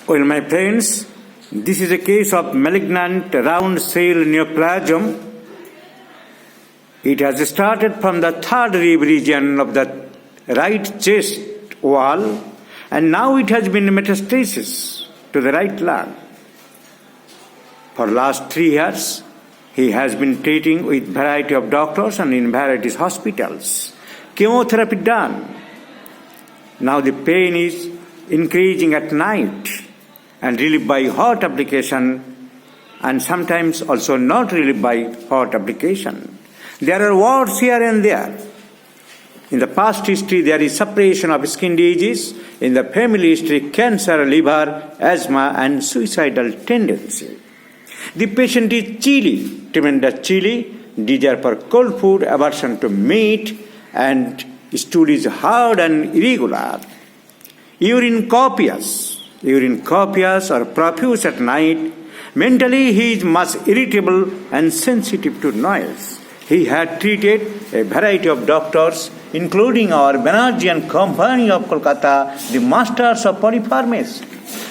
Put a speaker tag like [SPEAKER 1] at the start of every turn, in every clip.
[SPEAKER 1] Well, my friends, this is a case of malignant round cell neoplasm. It has started from the third rib region of the right chest wall, and now it has been metastasis to the right lung. For last 3 years, he has been treating with variety of doctors and in various hospitals. Chemotherapy done. Now the pain is increasing at night and relieved by hot application, and sometimes also not relieved by hot application. There are warts here and there. In the past history, there is suppression of skin disease. In the family history, cancer, liver, asthma, and suicidal tendency. The patient is chilly, tremendous chilly, desire for cold food, aversion to meat, and stool is hard and irregular. Urine copious or profuse at night. Mentally, he is much irritable and sensitive to noise. He had treated a variety of doctors, including our Banerjee and Company of Kolkata, the masters of polypharmacy.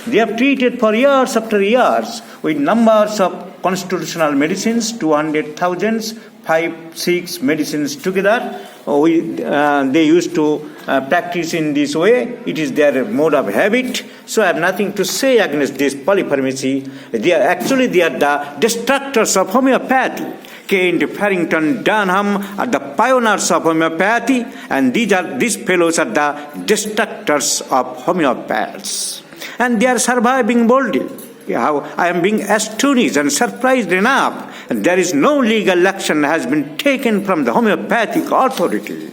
[SPEAKER 1] They have treated for years after years with numbers of constitutional medicines, 200,000, 5-6 medicines together. They used to practice in this way. It is their mode of habit. So I have nothing to say against this polypharmacy. They are the destructors of homeopathy. Kent, Farrington, Dunham are the pioneers of homeopathy, and these fellows are the destructors of homeopaths. And they are surviving boldly. I am being astonished and surprised enough. There is no legal action has been taken from the homeopathic authority.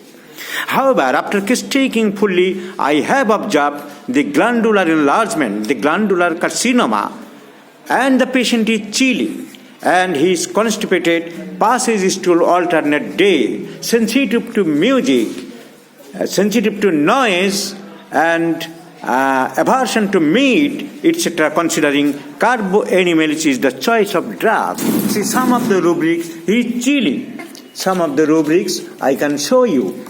[SPEAKER 1] However, after taking fully, I have observed the glandular enlargement, the glandular carcinoma, and the patient is chilly, and he is constipated, passes stool alternate day, sensitive to music, sensitive to noise, and aversion to meat, etc., considering carboanimalist is the choice of drug. See, some of the rubrics, he is chilly. Some of the rubrics I can show you.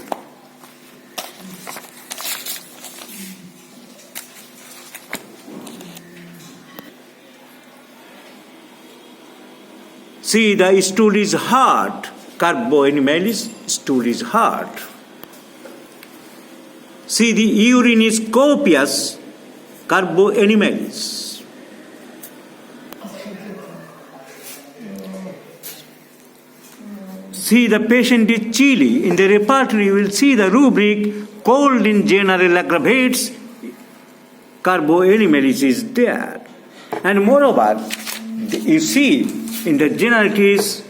[SPEAKER 1] See, the stool is hard. Carboanimalist stool is hard. See, the urine is copious, carboanimalist. See, the patient is chilly. In the repertory, you will see the rubric, cold in general aggravates, carboanimalist is there. And moreover, you see, in the general case,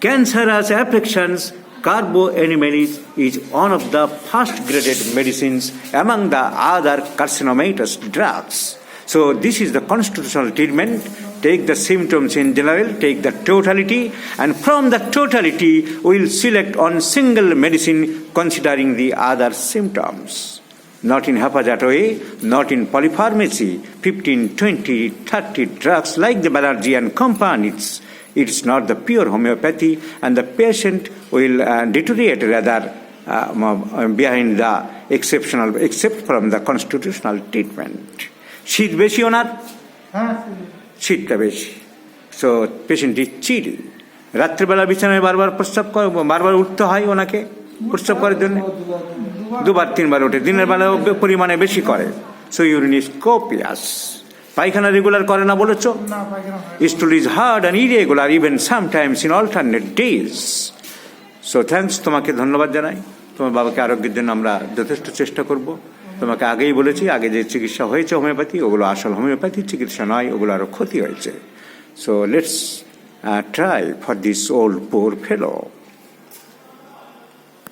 [SPEAKER 1] cancerous affections, carboanimalist is one of the first-graded medicines among the other carcinomatous drugs. So this is the constitutional treatment. Take the symptoms in general, take the totality, and from the totality, we will select on single medicine considering the other symptoms. Not in haphazard way, not in polypharmacy, 15, 20, 30 drugs like the Banerjee and Companies. It's not the pure homeopathy, and the patient will deteriorate rather behind the exceptional, except from the constitutional treatment. শীত বেশি ওনার, শীতটা বেশি। So patient is chilly. রাত্রিবেলা বিছানায় বারবার উঠতে হয় ওনাকে প্রস্রাব করার জন্য, 2-3 বার ওঠে, দিনের বেলা পরিমাণে বেশি করে। So urine is copious. পায়খানা রেগুলার করে না বলেছ? Stool is hard and irregular even sometimes in alternate days. So thanks, তোমাকে ধন্যবাদ জানাই। তোমার বাবাকে আরোগ্যের জন্য আমরা যথেষ্ট চেষ্টা করব। তোমাকে আগেই বলেছি, আগে যে চিকিৎসা হয়েছে হোমিওপ্যাথি, ওগুলো আসল হোমিওপ্যাথি চিকিৎসা নয়, ওগুলো আরও ক্ষতি হয়েছে। So let's try for this old poor fellow.